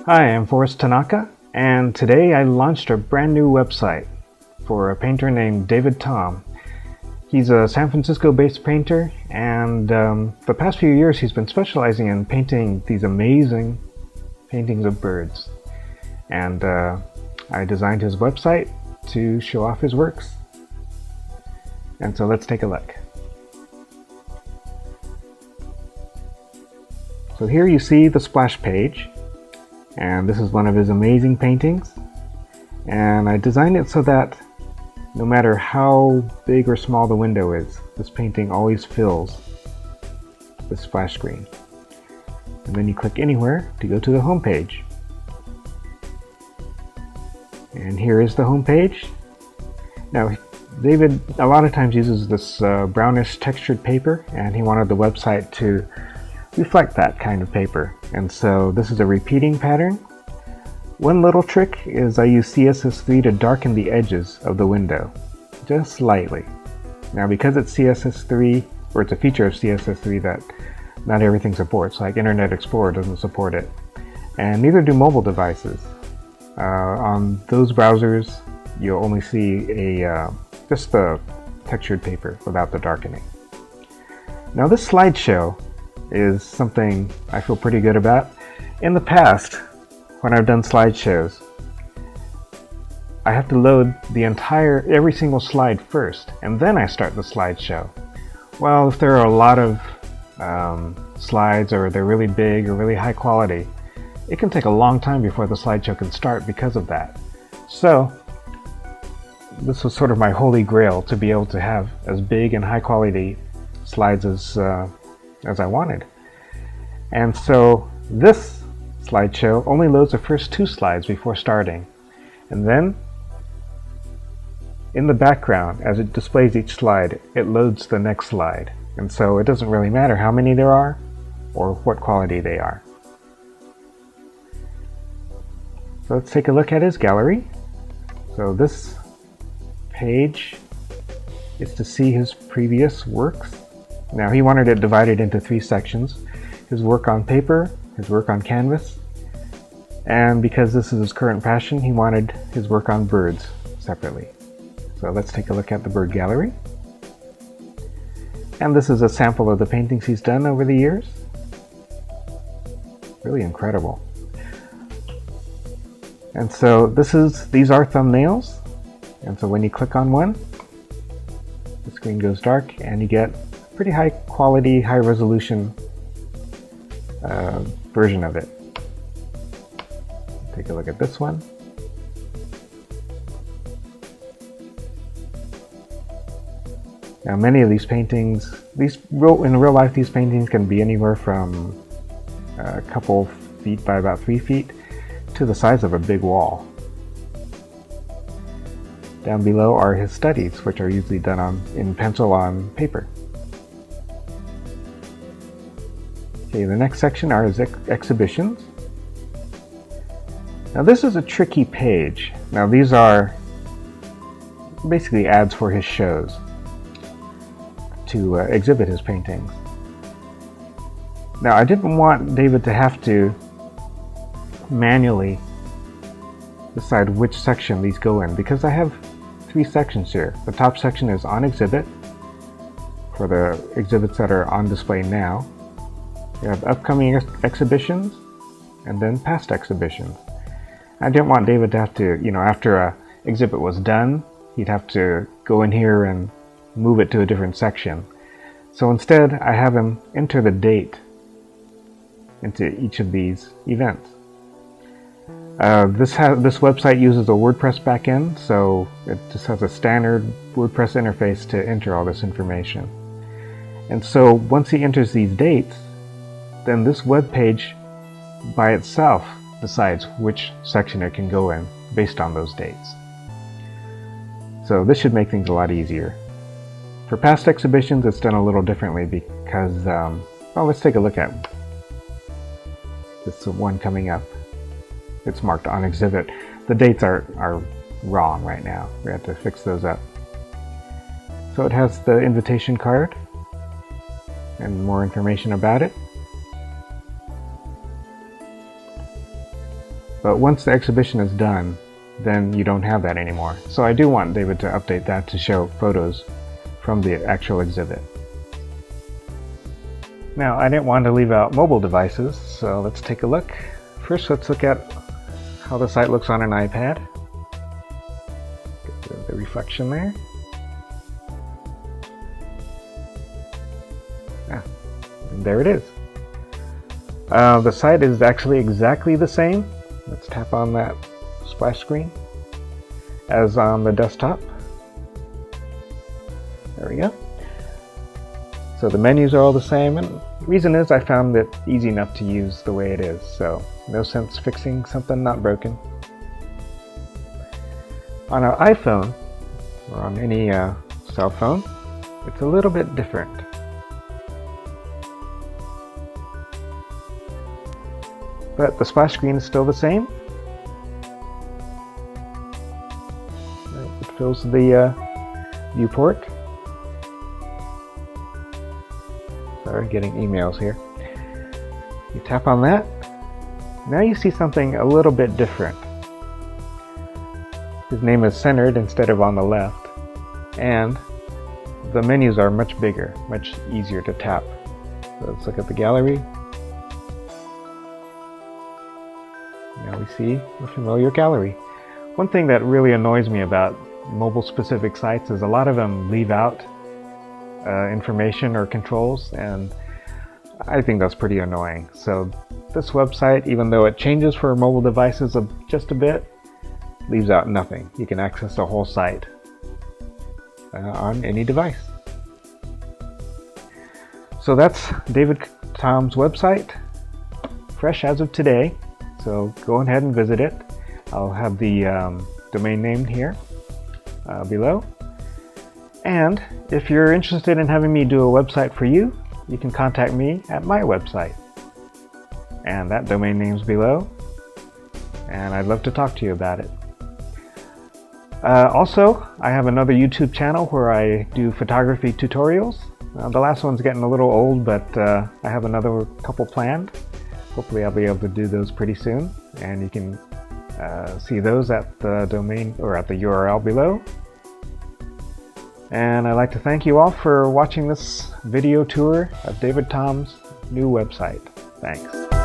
Hi, I'm Forrest Tanaka, and today I launched a brand new website for a painter named David Tom. He's a San Francisco-based painter, and the past few years he's been specializing in painting these amazing paintings of birds. And I designed his website to show off his works. And so let's take a look. So here you see the splash page. And this is one of his amazing paintings, and I designed it so that no matter how big or small the window is, this painting always fills the splash screen. And then you click anywhere to go to the home page. And here is the home page. Now David a lot of times uses this brownish textured paper, and he wanted the website to reflect that kind of paper. And so this is a repeating pattern. One little trick is I use CSS3 to darken the edges of the window, just slightly. Now because it's CSS3, or it's a feature of CSS3 that not everything supports, like Internet Explorer doesn't support it, and neither do mobile devices. On those browsers, you'll only see just the textured paper without the darkening. Now this slideshow is something I feel pretty good about. In the past, when I've done slideshows, I have to load every single slide first, and then I start the slideshow. Well, if there are a lot of slides, or they're really big or really high quality, it can take a long time before the slideshow can start because of that. So this was sort of my holy grail, to be able to have as big and high quality slides as I wanted. And so this slideshow only loads the first two slides before starting. And then in the background, as it displays each slide, it loads the next slide. And so it doesn't really matter how many there are or what quality they are. So let's take a look at his gallery. So this page is to see his previous works. Now he wanted it divided into 3 sections: his work on paper, his work on canvas, and because this is his current passion, he wanted his work on birds separately. So let's take a look at the bird gallery. And this is a sample of the paintings he's done over the years. Really incredible. And so these are thumbnails, and so when you click on one, the screen goes dark and you get pretty high quality, high resolution version of it. Take a look at this one. Now many of these paintings, in real life, these paintings can be anywhere from a couple feet by about 3 feet to the size of a big wall. Down below are his studies, which are usually done in pencil on paper. Okay, the next section are his exhibitions. Now this is a tricky page. Now these are basically ads for his shows to exhibit his paintings. Now I didn't want David to have to manually decide which section these go in, because I have 3 sections here. The top section is on exhibit, for the exhibits that are on display now. We have upcoming exhibitions, and then past exhibitions. I didn't want David to have to, after an exhibit was done, he'd have to go in here and move it to a different section. So instead, I have him enter the date into each of these events. This website uses a WordPress backend, so it just has a standard WordPress interface to enter all this information. And so once he enters these dates, then this web page by itself decides which section it can go in based on those dates. So this should make things a lot easier. For past exhibitions, it's done a little differently because, well, let's take a look at this one coming up. It's marked on exhibit. The dates are wrong right now. We have to fix those up. So it has the invitation card and more information about it. But once the exhibition is done, then you don't have that anymore. So I do want David to update that to show photos from the actual exhibit. Now, I didn't want to leave out mobile devices, so let's take a look. First, let's look at how the site looks on an iPad. Get the reflection there. And there it is. The site is actually exactly the same. Let's tap on that splash screen as on the desktop. There we go. So the menus are all the same, and the reason is I found it easy enough to use the way it is, so no sense fixing something not broken. On our iPhone, or on any cell phone, it's a little bit different. But the splash screen is still the same. It fills the viewport. Sorry, getting emails here. You tap on that. Now you see something a little bit different. His name is centered instead of on the left. And the menus are much bigger, much easier to tap. So let's look at the gallery. Now we see a familiar gallery. One thing that really annoys me about mobile-specific sites is a lot of them leave out information or controls, and I think that's pretty annoying. So this website, even though it changes for mobile devices just a bit, leaves out nothing. You can access the whole site on any device. So that's David Tom's website, fresh as of today. So go ahead and visit it. I'll have the domain name here below. And if you're interested in having me do a website for you, you can contact me at my website. And that domain name's below. And I'd love to talk to you about it. Also, I have another YouTube channel where I do photography tutorials. The last one's getting a little old, but I have another couple planned. Hopefully I'll be able to do those pretty soon, and you can see those at the domain or at the URL below. And I'd like to thank you all for watching this video tour of David Tom's new website. Thanks.